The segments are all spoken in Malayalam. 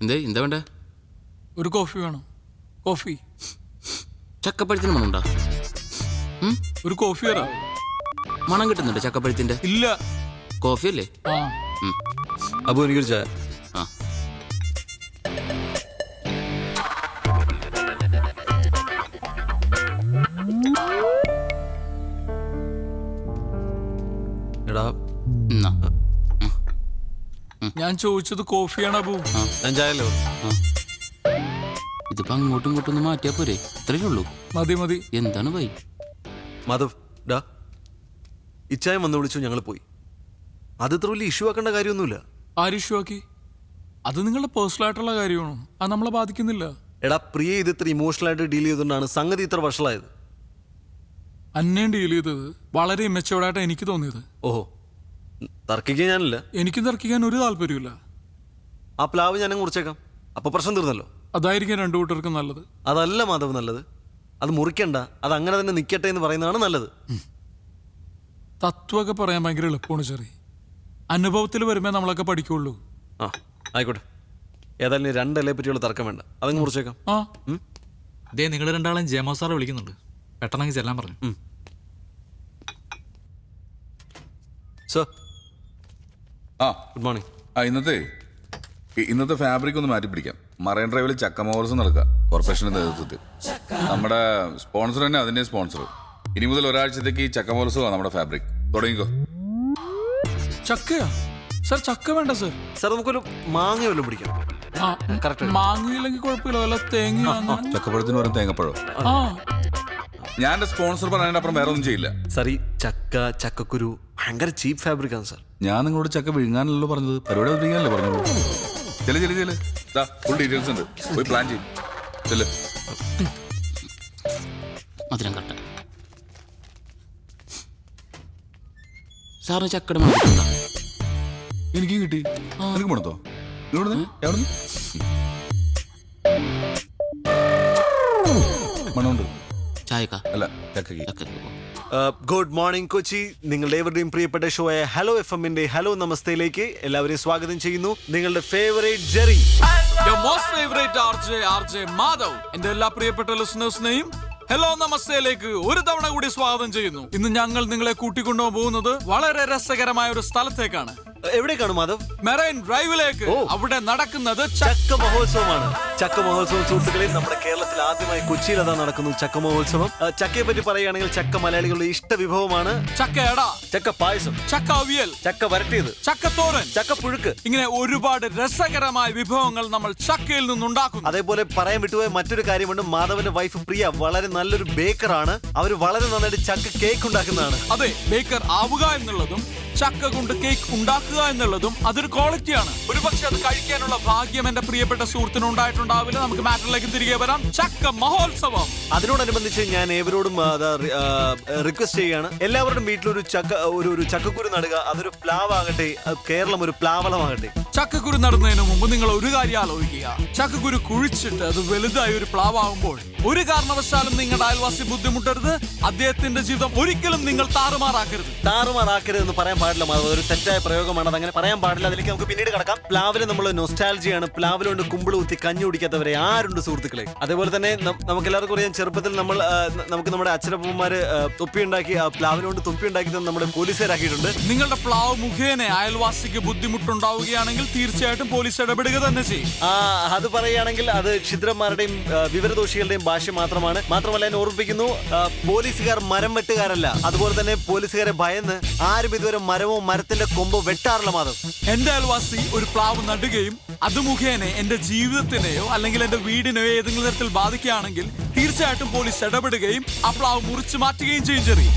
എന്താ വേണ്ട? ഒരു കോഫി വേണം. കോഫി. ചക്കപ്പഴത്തിന് മണമുണ്ടോ? ഒരു കോഫി തരാ. മണം കിട്ടുന്നുണ്ട് ചക്കപ്പഴത്തിന്റെ? ഇല്ല. കോഫി അല്ലേ? അപ്പൊ എനിക്കൊരു ചായ. ആ എടാ എന്നാ. ഞാൻ ചോദിച്ചത് കോഫിയാണ് അബു. ഞാൻ ചായല്ലോ. ഇതിപ്പോ അങ്ങോട്ടും ഇങ്ങോട്ടും ഒന്ന് മാറ്റിയാ പോരെ? ഇത്രയേ ഉള്ളൂ. മതി മതി. എന്താണ് ഭൈ? മാധവ് ഡാ, ഇച്ചായം വന്ന് വിളിച്ചു, ഞങ്ങൾ പോയി. അത് ഇത്ര വലിയ ഇഷ്യൂ ആക്കേണ്ട കാര്യമൊന്നുമില്ല. ആര് ഇഷ്യൂ ആക്കി? അത് നിങ്ങളുടെ പേഴ്സണൽ ആയിട്ടുള്ള കാര്യമാണ്. അത് നമ്മളെ ബാധിക്കുന്നില്ല. എടാ പ്രിയ ഇത് ഇത്ര ഇമോഷണൽ ആയിട്ട് ഡീൽ ചെയ്തുകൊണ്ടാണ് സംഗതി ഇത്ര വഷളായത്. അന്നേം ഡീൽ ചെയ്തത് വളരെ ഇമ്മച്ചുവേർഡായിട്ട് എനിക്ക് തോന്നിയത്. ഓഹോ, തർക്കിക്കാൻ ഞാനില്ല. എനിക്കും തർക്കിക്കാൻ ഒരു താല്പര്യമില്ല. ആ പ്ലാവ് ഞാനും കുറിച്ചേക്കാം, അപ്പൊ പ്രശ്നം തീർന്നല്ലോ. അതായിരിക്കും രണ്ടു കൂട്ടർക്കും നല്ലത്. അതല്ല മാധവ് നല്ലത്. അത് മുറിക്കണ്ട, അത് അങ്ങനെ തന്നെ നിൽക്കട്ടെ എന്ന് പറയുന്നതാണ് നല്ലത്. തത്വമൊക്കെ പറയാൻ ഭയങ്കര എളുപ്പമാണ് ചെറിയ. അനുഭവത്തിൽ വരുമ്പോ നമ്മളൊക്കെ പഠിക്കുള്ളൂ. ആ ആയിക്കോട്ടെ, ഏതായാലും രണ്ടല്ലേ പറ്റിയുള്ള തർക്കം വേണ്ട, അതങ്ങ് മുറിച്ചേക്കാം. ആ ദേ നിങ്ങൾ രണ്ടാളും ജയമോ സാറ് വിളിക്കുന്നുണ്ട്, പെട്ടെന്ന് ചെല്ലാൻ പറഞ്ഞു. സർ ആ ഗുഡ് മോർണിംഗ്. ഇന്നത്തെ ഫാബ്രിക് ഒന്ന് മാറ്റി പിടിക്കാം. മറൈൻ ഡ്രൈവിൽ ചക്ക മഹോത്സവം നടക്കുക കോർപ്പറേഷന്റെ നേതൃത്വത്തിൽ. നമ്മുടെ സ്പോൺസർ തന്നെ അതിന്റെ സ്പോൺസർ. ഇനി മുതൽ ഒരാഴ്ചത്തേക്ക് ഈ ചക്ക മഹോത്സവമാണ് നമ്മുടെ ഫാബ്രിക്. തുടങ്ങിക്കോ. ചക്കയാ സർ? ചക്ക വേണ്ട സർ. സാർ നമുക്കൊരു മാങ്ങ വല്ലതും പിടിക്കാം. മാങ്ങയില്ലെങ്കിൽ കുഴപ്പമില്ല, വല്ല തേങ്ങ. ചക്കപ്പഴത്തിന് വരും തേങ്ങപ്പഴം. ആ ഞാൻ എന്റെ സ്പോൺസർ പറഞ്ഞതിന്റെ അപ്പുറം വേറെ ഒന്നും ചെയ്യില്ല. സാർ ഈ ചക്കക്കുരു ഭയങ്കര ചീപ്പ് ഫാബ്രിക് ആണ് സാർ. ഞാൻ നിങ്ങളോട് ചക്ക വിഴുങ്ങാനല്ലോ പറഞ്ഞത്, പരിപാടി വിഴുങ്ങാനല്ലേ പറഞ്ഞത്. ചെല് ഫുൾ ഡീറ്റെയിൽസ് ഉണ്ട്, പോയി പ്ലാൻ ചെയ്യും. ചെല്. മധുരം കട്ട. സാറിന് ചക്കയുടെ മണം കിട്ടുന്നുണ്ടോ? എനിക്കും കിട്ടി. എനിക്ക് മണത്തോ? എവിടുന്ന്? മണമുണ്ട്. ചായക്ക അല്ല ചക്കയ്ക്ക്. ചക്കയ്ക്ക് പോ. Good morning Kochi. നിങ്ങളുടെ ഏവരുടെയും പ്രിയപ്പെട്ട ഷോയായ ഹലോ FM-ന്റെ ഹലോ നമസ്തേയിലേക്ക് എല്ലാവരെയും സ്വാഗതം ചെയ്യുന്നു. നിങ്ങളുടെ ഫേവറേറ്റ് ജെറി, RJ മാധവ്, എന്റെ എല്ലാ പ്രിയപ്പെട്ട ലിസണേഴ്സിനെയും ഹലോ നമസ്തേയിലേക്ക് ഒരു തവണ കൂടി സ്വാഗതം ചെയ്യുന്നു. ഇന്ന് ഞങ്ങൾ നിങ്ങളെ കൂട്ടിക്കൊണ്ടുപോകാൻ പോകുന്നത് വളരെ രസകരമായ ഒരു സ്ഥലത്തേക്കാണ്. എവിടേക്കാണ് മാധവ്? മെറൈൻ ഡ്രൈവിലേക്ക്. അവിടെ നടക്കുന്നത് ചക്ക മഹോത്സവമാണ്. ചക്ക മഹോത്സവം സുഹൃത്തുക്കളെ, നമ്മുടെ കേരളത്തിൽ ആദ്യമായി കൊച്ചിയിൽ അതാ നടക്കുന്നു ചക്ക മഹോത്സവം. ചക്കയെ പറ്റി പറയുകയാണെങ്കിൽ ചക്ക മലയാളികളുടെ ഇഷ്ട വിഭവമാണ്. ചക്കയട, ചക്ക പായസം, ചക്ക അവിയൽ, ചക്ക വരട്ടിയത്, ചക്കത്തോരൻ, ചക്ക പുഴുക്ക്, ഇങ്ങനെ ഒരുപാട് രസകരമായ വിഭവങ്ങൾ നമ്മൾ ചക്കയിൽ നിന്നുണ്ടാക്കുന്നു. അതേപോലെ പറയാൻ വിട്ടുപോയ മറ്റൊരു കാര്യമുണ്ട്. മാധവന്റെ വൈഫ് പ്രിയ വളരെ നല്ലൊരു ബേക്കറാണ്. അവർ വളരെ നന്നായിട്ട് ചക്ക കേക്ക് ഉണ്ടാക്കുന്നതാണ്. അതെ, ബേക്കർ ആവുക എന്നുള്ളതും ചക്ക കൊണ്ട് കേക്ക് ഉണ്ടാക്കുക എന്നുള്ളതും അതൊരു ക്വാളിറ്റിയാണ്. ഒരുപക്ഷെ അത് കഴിക്കാനുള്ള ഭാഗ്യം എന്റെ പ്രിയപ്പെട്ട സുഹൃത്തിന് ഉണ്ടായിട്ടുണ്ടാവില്ല. നമുക്ക് മാറ്ററിലേക്ക് തിരികെ വരാം. ചക്ക മഹോത്സവം. അതിനോടനുബന്ധിച്ച് ഞാൻ ഏവരോടും റിക്വസ്റ്റ് ചെയ്യാണ്, എല്ലാവരുടെയും വീട്ടിലൊരു ഒരു ചക്കക്കുരു നടുക. അതൊരു പ്ലാവാകട്ടെ, കേരളം ഒരു പ്ലാവളമാകട്ടെ. ചക്കക്കുരു നടുന്നതിന് മുമ്പ് നിങ്ങൾ ഒരു കാര്യം ആലോചിക്കുക. ചക്കക്കുരു കുഴിച്ചിട്ട് അത് വലുതായി ഒരു പ്ലാവാകുമ്പോൾ ഒരു കാരണവശാലും നിങ്ങളുടെ അയൽവാസി ബുദ്ധിമുട്ടരുത്. അദ്ദേഹത്തിന്റെ ജീവിതം ഒരിക്കലും നിങ്ങൾ താറുമാറാക്കരുത് എന്ന് പറയാൻ പാടില്ല. ഒരു തെറ്റായ പ്രയോഗമാണ്, അതങ്ങനെ പറയാൻ പാടില്ല. അതിലേക്ക് നമുക്ക് പിന്നീട് കടക്കാം. പ്ലാവില് നമ്മൾ നൊസ്റ്റാൾജിയാണ്. പ്ലാവിലുണ്ട് കുമ്പിള് കുത്തി കഞ്ഞി കുടിക്കാത്തവരെ ആരുണ്ട് സുഹൃത്തുക്കളെ? അതേപോലെ തന്നെ നമുക്ക് എല്ലാവർക്കും അറിയാം, ചെറുപ്പത്തിൽ നമുക്ക് നമ്മുടെ അച്ഛനപ്പന്മാര് തൊപ്പി ഉണ്ടാക്കി, പ്ലാവിനോണ്ട് തൊപ്പി ഉണ്ടാക്കി നമ്മുടെ പോലീസുകാരാക്കിയിട്ടുണ്ട്. നിങ്ങളുടെ പ്ലാവ് മുഖേന അയൽവാസിക്ക് ബുദ്ധിമുട്ടുണ്ടാവുകയാണെങ്കിൽ തീർച്ചയായിട്ടും പോലീസ് ഇടപെടുക തന്നെ ചെയ്യും. അത് പറയുകയാണെങ്കിൽ അത് ക്ഷുദ്രന്മാരുടെയും വിവരദോഷികളുടെയും ഭാഷ മാത്രമാണ്. മാത്രമല്ല ഞാൻ ഓർമ്മിപ്പിക്കുന്നു, പോലീസുകാർ മരം വെട്ടുകാരല്ല. അതുപോലെ തന്നെ പോലീസുകാരെ ഭയന്ന് ആരും ഇതുവരെ മരമോ മരത്തിന്റെ കൊമ്പോ വെട്ടാറില്ല മാധവ്. എന്റെ അയൽവാസി ഒരു പ്ലാവ് നടുകയും അത് മുഖേന എന്റെ ജീവിതത്തിനെയോ അല്ലെങ്കിൽ എന്റെ വീടിനെയോ ഏതെങ്കിലും തരത്തിൽ ബാധിക്കുകയാണെങ്കിൽ തീർച്ചയായിട്ടും പോലീസ് ഇടപെടുകയും ആ പ്ലാവ് മുറിച്ചു മാറ്റുകയും ചെയ്യും. ചെറിയ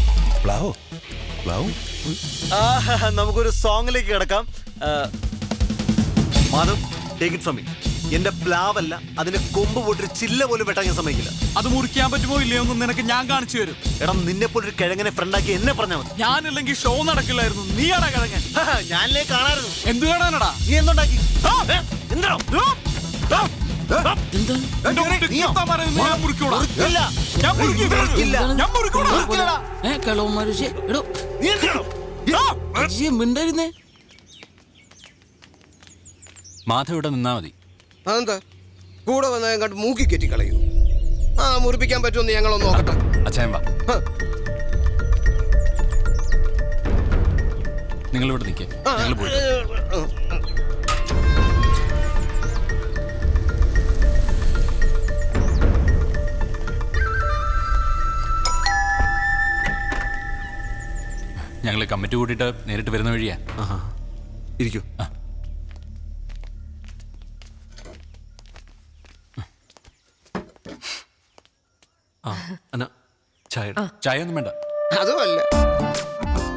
നമുക്കൊരു സോങ്ങിലേക്ക് കിടക്കാം. Madhav, take it from me. എന്റെ പ്ലാവല്ല, അതിന്റെ കൊമ്പ് പോയിട്ട് ചില്ല പോലും വെട്ടാൻ ഞാൻ സമ്മതിക്കില്ല. അത് മുറിക്കാൻ പറ്റുമോ ഇല്ലയോ എന്ന് നിനക്ക് ഞാൻ കാണിച്ചു തരും. എടാ, നിന്നെ പോലൊരു കിഴങ്ങനെ ഫ്രണ്ടാക്കി എന്നെ പറഞ്ഞാൽ മതി. ഞാനില്ലെങ്കിൽ ഷോ നടക്കില്ലായിരുന്നു. നീയാടാ കിഴങ്ങൻ. ഞാനില്ലേ കാണാറുന്നു. എന്ത് കാണാനടാ? നീ എന്തുണ്ടാക്കി? മാധവ് ഇവിടെ നിന്നാ മതി. അതെന്താ കൂടെ വന്ന കണ്ട് മൂക്കി കെറ്റി കളയൂ. ആ മുറിപ്പിക്കാൻ പറ്റുമെന്ന് ഞങ്ങളൊന്ന് നോക്കട്ടെ. അച്ഛൻ വാ, ഹ. നിങ്ങൾ ഇവിടെ നിൽക്കേ, ആ, ഞങ്ങൾ പോയി. ഞങ്ങൾ കമ്മിറ്റി കൂട്ടിയിട്ട് നേരിട്ട് വരുന്ന വഴിയാ. ഇരിക്കൂ. ചായ ഒന്നും വേണ്ട. അതുമല്ല,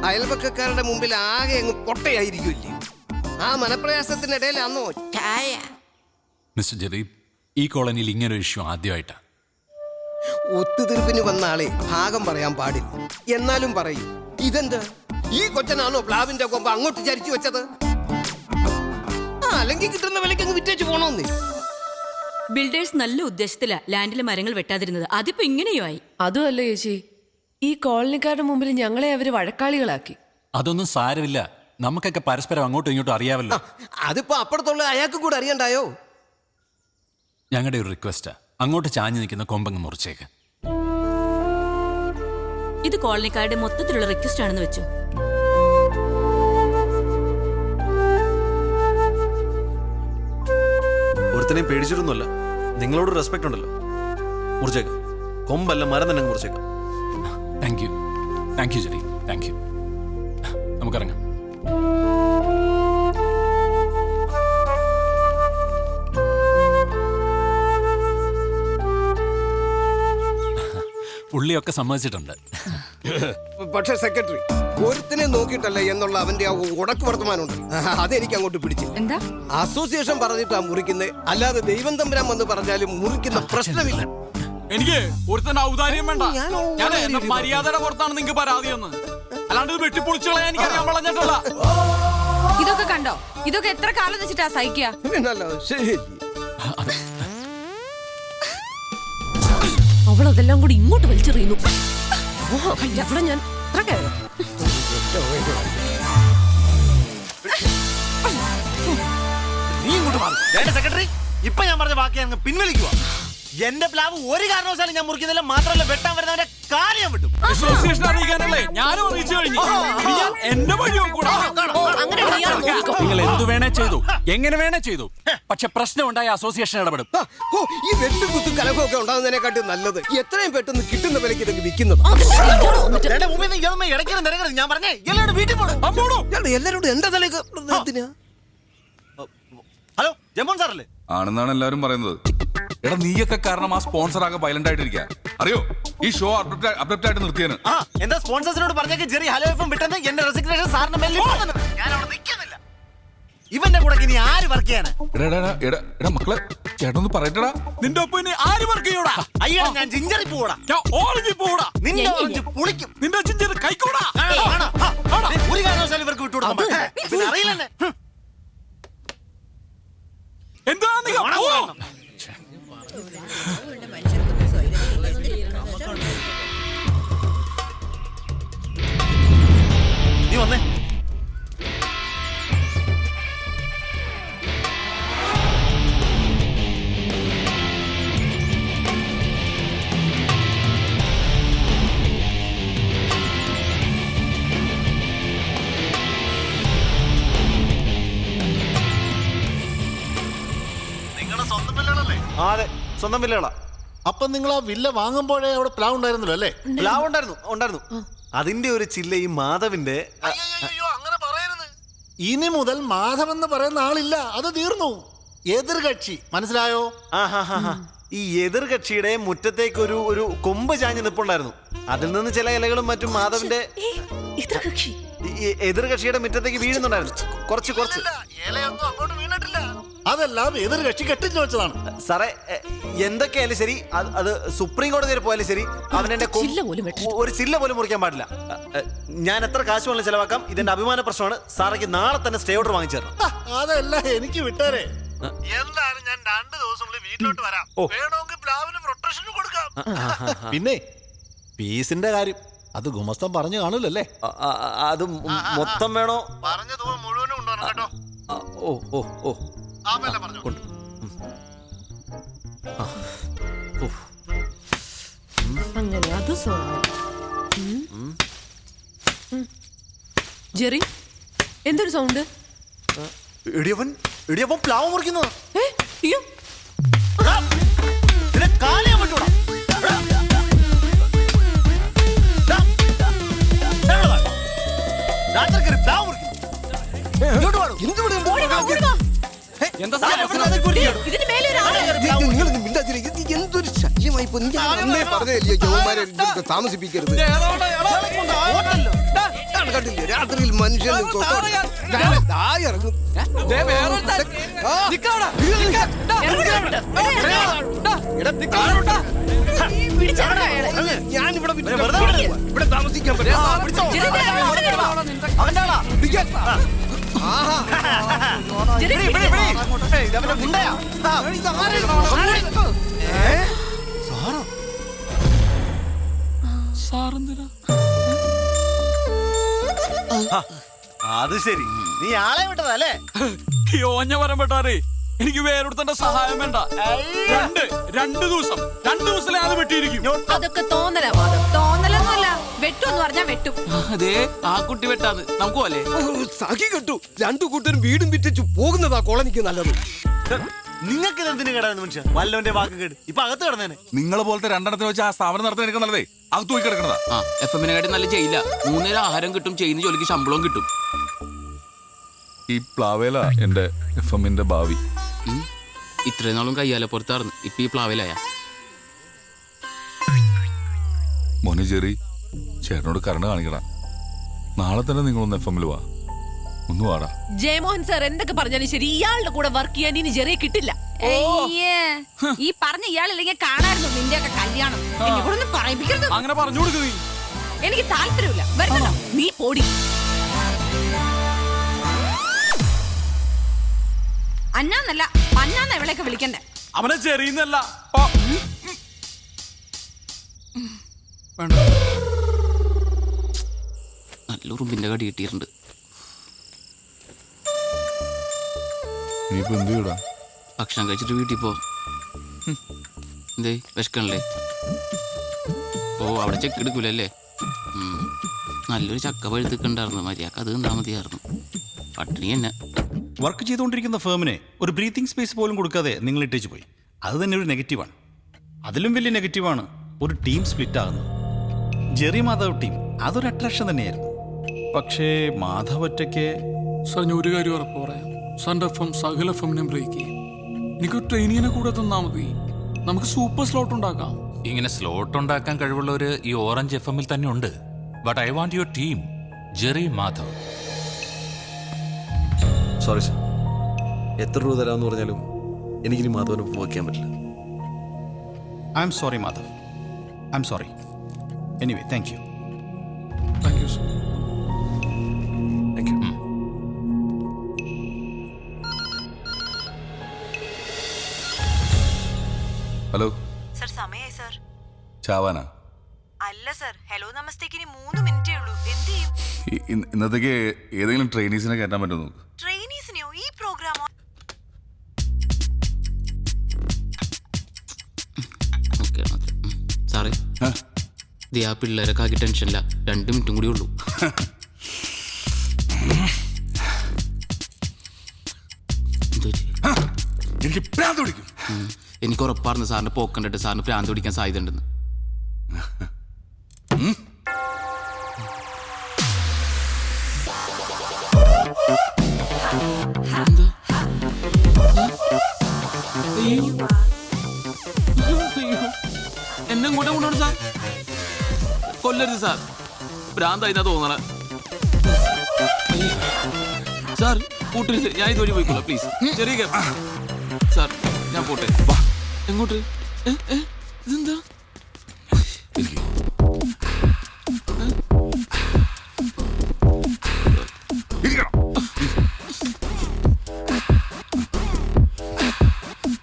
അയൽപക്കക്കാരുടെ മുമ്പിൽ ആകെ അങ്ങ് പൊട്ടയായിരിക്കുമല്ലേ. ആ മനപ്രയാസത്തിനിടയിലാന്നോ ചായ. മിസ്റ്റർ ജെറി, ഈ കോളനിയിൽ ഇങ്ങനൊരു ഇഷ്യൂ ആദ്യമായിട്ടാ. ഒത്തുതീർപ്പിന് വന്ന ആളെ ഭാഗം പറയാൻ പാടില്ല. എന്നാലും പറയും, ഇതെന്താ ഈ കൊച്ചനാണോ പ്ലാവിന്റെ കൊമ്പ് അങ്ങോട്ട് ചരിച്ചു വെച്ചത്? അല്ലെങ്കിൽ കിട്ടുന്ന വിലയ്ക്ക് അങ്ങ് വിറ്റേച്ച് പോണോന്ന്. ബിൽഡേഴ്സ് നല്ല ഉദ്ദേശത്തിലാ ലാൻഡിലെ മരങ്ങൾ വെട്ടാതിരുന്നത്. അതിപ്പോ ഇങ്ങനെയോ ആയി. അതുമല്ല ചേച്ചി, ഈ കോളനിക്കാരുടെ മുമ്പിൽ ഞങ്ങളെ അവര് വഴക്കാളികളാക്കി. അതൊന്നും സാരമില്ല, നമുക്കൊക്കെ പരസ്പരം അങ്ങോട്ടും ഇങ്ങോട്ടും അറിയാമല്ലോ. അതിപ്പോ അപ്പുറത്തുള്ള അയാൾക്ക് കൂടെ അറിയണ്ടായോ? ഞങ്ങളുടെ ഒരു റിക്വസ്റ്റാ, അങ്ങോട്ട് ചാഞ്ഞു നിൽക്കുന്ന കൊമ്പങ്ങ് മുറിച്ചേക്ക്. ഇത് കോളനിക്കാരുടെ മൊത്തത്തിലുള്ള റിക്വസ്റ്റ് ആണെന്ന് വെച്ചു. ഒരുത്തനെയും പേടിച്ചിട്ടൊന്നുമല്ല, നിങ്ങളോട് റെസ്പെക്ട് ഉണ്ടല്ലോ. മുറിച്ചേക്കാം, കൊമ്പല്ല മരം തന്നെ മുറിച്ചേക്കാം. Thank you, thank you Jerry, thank you. നമുക്കിറങ്ങാം. പുള്ളിയൊക്കെ സമ്മതിച്ചിട്ടുണ്ട്. പക്ഷെ സെക്രട്ടറി, ഒരുത്തിനെ നോക്കിയിട്ടല്ല എന്നുള്ള അവന്റെ ആ ഉടക്ക് വർത്തമാനമുണ്ട്, അതെനിക്ക് അങ്ങോട്ട് പിടിച്ചില്ല. എന്താ അസോസിയേഷൻ പറഞ്ഞിട്ടാ മുറിക്കുന്നത്, അല്ലാതെ ദൈവം തമ്പുരാൻ വന്ന് പറഞ്ഞാലും മുറിക്കുന്ന പ്രശ്നമില്ല. എനിക്ക് ഒരുത്തന്നെ ഔദാര്യം വേണ്ട. ഞാൻ ഞാൻ എന്റെ മര്യാദയുടെ പുറത്താണ് നിങ്ങൾക്ക് പരാതി എന്ന്. അല്ലാണ്ട് ഇത് വെട്ടിപ്പൊളിച്ചു കളയാൻ എനിക്കറിയാൻ വളഞ്ഞിട്ടല്ല. ഇതൊക്കെ കണ്ടോ? ഇതൊക്കെ എത്ര കാലം വെച്ചിട്ടാ സഹിക്കുക? പിന്നല്ലാതെ ശരി. അവളതെല്ലാം കൂടി ഇങ്ങോട്ട് വലിച്ചെറിയുന്നു. അവിടെ ഞാൻ നീ ഇങ്ങോട്ട് മാറി. സെക്രട്ടറി, ഇപ്പൊ ഞാൻ പറഞ്ഞ വാക്ക് ഞാൻ പിൻവലിക്കുക. എന്റെ പ്ലാവ് ഒരു കാരണവശാലും ഞാൻ മുറിക്കുന്നില്ല. മാത്രമല്ല, വെട്ടാൻ വരുന്നവന്റെ കാര്യം വിട്ടു. അസോസിയേഷൻ അറിയിക്കാനല്ലേ ഞാനും അറിയിച്ചു കഴിഞ്ഞു. ഇനി ഞാൻ എന്റെ വഴിയും കൂടെ. നിങ്ങൾ എന്തു വേണേ ചെയ്തു, എങ്ങനെ വേണേ ചെയ്തു, പക്ഷെ പ്രശ്നം ഉണ്ടായ അസോസിയേഷൻ ഇടപെടും. ഈ വെട്ടുകുത്തും കലഹമൊക്കെ ഉണ്ടാകുന്നതിനെക്കാട്ടും നല്ലത് എത്രയും പെട്ടെന്ന് കിട്ടുന്ന വിലയ്ക്ക് ഇതൊക്കെ വിൽക്കുന്നത്. ഞാൻ പറഞ്ഞേ എല്ലാവരും വീട്ടിൽ പോകണം. എല്ലാരോടും എന്റെ തലേക്ക് എന്തിനാ? ഹലോ, ജമോൻ സാറല്ലേ? ആണെന്നാണ് എല്ലാവരും പറയുന്നത്. എടാ, നീയൊക്കെ കാരണം ആ സ്പോൺസർ ആകെ വയലന്റ് ആയിട്ടിരിക്കുക. അറിയോ, ഈ ഷോ അബ്രപ്റ്റ് ആയിട്ട് നിർത്തിയാണ്. എന്താ സ്പോൺസേഴ്സിനോട് പറഞ്ഞേക്ക് ജെറി ഹലോ എഫും വിട്ടെന്ന് എന്റെ റെസിഗ്നേഷൻ സാറിന് മേലിൽ ഞാൻ അവിടെ നിൽക്കുന്നില്ല. ഇവന്റെ കൂടെ ഇനി ആര് വർക്ക് ചെയ്യാനാ? എടാ മക്കളെ, ചേട്ടനൊന്ന് പറയട്ടടാ. നിന്റെ ഒപ്പം ഇനി ആര് വർക്ക് ചെയ്യൂടാ? അയ്യോ, ഞാൻ ജിഞ്ചറി പോടാ, ഞാൻ ഓറഞ്ച് പോടാ, നിന്റെ ഓറഞ്ച് പുളിക്കും, നിന്റെ ജിഞ്ചർ കൈക്കൂടാ. ഒരു കാരണവശാലും ഇവർക്ക് വിട്ടുകൊടുക്കാൻ പിന്നെ അറിയില്ലെന്നെ. എന്താ നീ നീ വന്നേ. അതെ, സ്വന്തം വില്ലകളാ. അപ്പൊ നിങ്ങൾ ആ വില്ല വാങ്ങുമ്പോഴേ അവിടെ പ്ലാവ് ഉണ്ടായിരുന്നല്ലോ അല്ലേ? പ്ലാവ് ഉണ്ടായിരുന്നു. അതിന്റെ ഒരു ചില്ല ഈ മാധവിന്റെ. അങ്ങനെ പറയരുത്. ഇനി മുതൽ മാധവ് എന്ന് പറയുന്ന ആളില്ല, അത് തീർന്നു. എതിർകക്ഷി, മനസ്സിലായോ? ഈ എതിർകക്ഷിയുടെ മുറ്റത്തേക്ക് ഒരു കൊമ്പ് ചാഞ്ഞ് നിപ്പുണ്ടായിരുന്നു. അതിൽ നിന്ന് ചില ഇലകളും മറ്റും മാധവിന്റെ എതിർകക്ഷിയുടെ മുറ്റത്തേക്ക് വീഴുന്നുണ്ടായിരുന്നു. കുറച്ച് ഇലയൊന്നും അങ്ങോട്ട് വീണിട്ടില്ല. അതെല്ലാം എതിർകക്ഷി കെട്ടിച്ചു വെച്ചതാണ്. സാറേ, എന്തൊക്കെയായാലും ശരി, അത് സുപ്രീം കോടതി വരെ പോയാലും ശരി, അവനെന്റെ ഒരു ചില്ല പോലും മുറിക്കാൻ പാടില്ല. ഞാൻ എത്ര കാശ് വേണം ചെലവാക്കാം, ഇതെന്റെ അഭിമാന പ്രശ്നമാണ്. സാറേക്ക് നാളെ തന്നെ സ്റ്റേ ഓർഡർ വാങ്ങിച്ചു തരണം. അതല്ല, എനിക്ക് വിട്ടേരെ. എന്തായാലും ഞാൻ 2 ദിവസത്തിനുള്ളിൽ വീട്ടിലോട്ട് വരാം. വേണമെങ്കിൽ പ്ലാവിന് പ്രൊട്ടക്ഷൻ കൊടുക്കാം. പിന്നെ പീസിന്റെ കാര്യം അത് ഗുമസ്തം പറഞ്ഞു കാണൂലല്ലേ? അത് മൊത്തം വേണോ? പറഞ്ഞ തുക മുഴുവനും കൊണ്ടുവരണം കേട്ടോ. അങ്ങനെ അത് ജെറി എന്തൊരു സൗണ്ട്? ഇടിയപ്പൻ പ്ലാവ് മുറിക്കുന്നതാ. അയ്യോ കാലിയാൻ പറ്റൂടാ. എന്തൊരു ശല്യമായി താമസിപ്പിക്കരുത്. കണ്ടില്ലേ രാത്രിയിൽ മനുഷ്യൻ ഇറങ്ങും. ഞാനിവിടെ ഇവിടെ താമസിക്കാൻ പറ്റില്ല. അത് ശരി, നീ ആളെ വിട്ടതല്ലേ? യോഞ്ഞ വരം പെട്ടാറേ, എനിക്ക് വേറൊരുത്തന്റെ സഹായം വേണ്ട. രണ്ട് ദിവസത്തിലെ അത് വെട്ടിയിരിക്കും. അതൊക്കെ തോന്നലാ മാധവ്, തോന്നലൊന്നുമല്ല. വെട്ടുമെന്ന് പറഞ്ഞാ വെട്ടും. അതെ, ആ കുട്ടി വെട്ടാത് നമുക്ക് പോലെ സഖി കെട്ടു. രണ്ടു കൂട്ടരും വീടും വിറ്റു പോകുന്നതാ കോളനിക്ക് നല്ലത്. നിങ്ങൾക്ക് എന്തിനു കേടാന്ന് മനുഷ്യ? വല്ലവന്റെ വാക്ക് കേട് ഇപ്പൊ അകത്ത് കിടന്നേനെ. നിങ്ങളെ പോലത്തെ രണ്ടെണ്ണത്തിന് വെച്ച് ആ സ്ഥാപനം നടത്തി എടുക്കാൻ നല്ലതേ അകത്ത് പോയി കിടക്കണതാ. ആ FM കാട്ടി നല്ല ചെയ്യില്ല. 3 നേരം ആഹാരം കിട്ടും, ചെയ്യുന്ന ജോലിക്ക് ശമ്പളവും കിട്ടും. ഈ പ്ലാവേല എന്റെ FM ഭാവി. ഇത്രയും നാളും കയ്യാലെ പുറത്തായിരുന്നു, ഇപ്പൊ ഈ പ്ലാവിലായ. മോനെ ജെറി, ചേട്ടനോട് കരുണ കാണിക്കണം. നാളെ തന്നെ നിങ്ങളൊന്ന് FM വാ, ഒന്ന് വാടാ. ജയമോഹൻ സാർ എന്തൊക്കെ പറഞ്ഞാലും ശരി, ഇയാളുടെ കൂടെ വർക്ക് ചെയ്യാൻ ഇനി ജെറിയെ കിട്ടില്ല. ഈ പറഞ്ഞ ഇയാളില്ലെങ്കിൽ കാണായിരുന്നു നിന്റെ ഒക്കെ കല്യാണം. എന്നെ കൂടെ ഒന്ന് പറയിപ്പിക്കരുത്. അങ്ങനെ പറഞ്ഞു കൊടുക്കുക. എനിക്ക് താല്പര്യമില്ല. വരുന്നല്ലോ നീ പോടി. അന്നാന്നല്ല അന്നാന്ന ഇവളെയൊക്കെ വിളിക്കണ്ടേ. അവനെ ചെറിയുന്നല്ല. നല്ല ഉറുമ്പിന്റെ കടി കിട്ടിയിട്ടുണ്ട്. നീ ഇപ്പൊ എന്ത് ചെയ്യടാ? ഭക്ഷണം കഴിച്ചിട്ട് വീട്ടിൽ പോ. എന്തേ വിശക്കണല്ലേ? ഓ അവിടെ ചെക്ക് എടുക്കൂലല്ലേ? നല്ലൊരു ചക്ക പഴുത്തിട്ടുണ്ടായിരുന്നു, മര്യാദക്ക് അത് തിന്നാ മതിയായിരുന്നു. പട്ടിണി തന്നെ. വർക്ക് ചെയ്തുകൊണ്ടിരിക്കുന്ന ഫേമിനെ ഒരു ബ്രീത്തിങ് സ്പേസ് പോലും കൊടുക്കാതെ നിങ്ങൾ ഇട്ടേച്ച് പോയി. അത് തന്നെ ഒരു നെഗറ്റീവാണ്. അതിലും വലിയ നെഗറ്റീവാണ് ഒരു ടീം സ്പ്ലിറ്റ് ആകുന്നത്. ജെറി മാധവ് ടീം അതൊരു അട്രാക്ഷൻ തന്നെയായിരുന്നു. പക്ഷേ മാധവ് ഒറ്റയ്ക്ക്. സാർ, ഞാൻ ഒരു കാര്യം ഉറപ്പ് പറയാം. സാറിന്റെ FM സകല FM ബ്രേക്ക് ചെയ്യും. എനിക്ക് ട്രെയിനിങ്ങിനെ കൂടെ തന്നാ മതി. നമുക്ക് സൂപ്പർ സ്ലോട്ട് ഉണ്ടാക്കാം. ഇങ്ങനെ സ്ലോട്ട് ഉണ്ടാക്കാൻ കഴിവുള്ളവര് ഈ ഓറഞ്ച് FM തന്നെ ഉണ്ട്. But I want your team, Jerry Madhav. Sorry sir, എത്ര രൂപ തരാമെന്ന് പറഞ്ഞാലും എനിക്കിനി മാധവന് വർക്ക് ചെയ്യാൻ പറ്റില്ല. I am sorry Madhav, I am sorry. Anyway, thank you. Thank you sir. Thank you. Hello sir, സമയായി സർ. ചാവാനാ? അല്ല സർ, ഹലോ നമസ്തേക്ക് ഇനി 3 മിനിറ്റേ ഉള്ളൂ. എന്ത് ചെയ്യും? ഇന്നത്തേക്ക് ഏതെങ്കിലും ട്രെയിനീസിനെ കയറ്റാൻ പറ്റുമോ നോക്ക്. ട്രെയിനീസിനെയോ? ഈ പ്രോഗ്രാമോ? സാറേ, ആ പിള്ളേരൊക്കെ ആക്കി ടെൻഷനില്ല. 2 മിനിറ്റും കൂടി ഉള്ളൂ. എനിക്ക് പ്രാന്ത് പിടിക്കും. എനിക്ക് ഉറപ്പായിരുന്നു സാറിന്റെ പോക്കണ്ടിട്ട് സാറിന് പ്രാന്ത് പിടിക്കാൻ സാധ്യത ഉണ്ടെന്ന്. എന്നെ കൂടെ കൊണ്ടുപോകണം സാർ. കൊല്ലരുത് സാർ, ഭ്രാന്തായിന്നാ തോന്നണേ. സാർ കൂട്ടരുത്, ഞാൻ ഇതുവഴി പോയിക്കോളാം പ്ലീസ്. ചെറിയ സാർ, ഞാൻ പോട്ടെ. എങ്ങോട്ട്? ഇതെന്താ?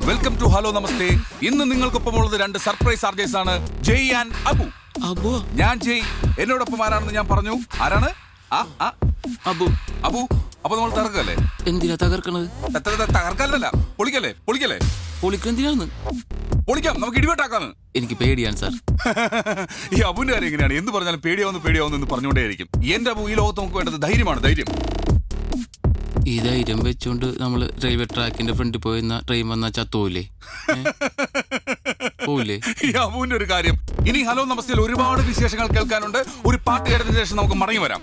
വെൽക്കം ടു ഹലോ നമസ്തേ. ഇന്ന് നിങ്ങൾക്കൊപ്പമുള്ളത് 2 സർപ്രൈസ് ആർജേഴ്സ് ആണ്, ജയ് ആൻഡ് അബു. അബു? ഞാൻ ജയ്. എന്നോടൊപ്പം ആരാണെന്ന് ഞാൻ പറഞ്ഞു. ആരാണ്? അബു. അബു അപ്പൊ നമ്മൾ തകർക്കല്ലേ? എന്തിനാ തകർക്കണത്? തകർക്കാനല്ല, പൊളിക്കല്ലേ? പൊളിക്കല്ലേ? പൊളിക്കെന്തിനാന്ന്? പൊളിക്കാം, നമുക്ക് ഇടിവെട്ടാക്കാന്ന്. എനിക്ക് പേടിയാണ് സാർ. ഈ അബുവിന്റെ കാര്യം എങ്ങനെയാണ്? എന്ത് പറഞ്ഞാലും പേടിയാവുന്നു എന്ന് പറഞ്ഞുകൊണ്ടേയിരിക്കും. എന്റെ അബു, ഈ ലോകത്ത് നമുക്ക് വേണ്ടത് ധൈര്യമാണ്, ധൈര്യം. ഈ ധൈര്യം വെച്ചുകൊണ്ട് നമ്മൾ റെയിൽവേ ട്രാക്കിന്റെ ഫ്രണ്ടിൽ പോയിരുന്ന ട്രെയിൻ വന്നാ ചത്തോലേ? പോവില്ലേ? ഈ അബുവിന്റെ ഒരു കാര്യം. ഇനി ഹലോ നമസ്തേയിൽ ഒരുപാട് വിശേഷങ്ങൾ കേൾക്കാനുണ്ട്. ഒരു പാട്ട് കേട്ടതിന് ശേഷം നമുക്ക് മടങ്ങി വരാം.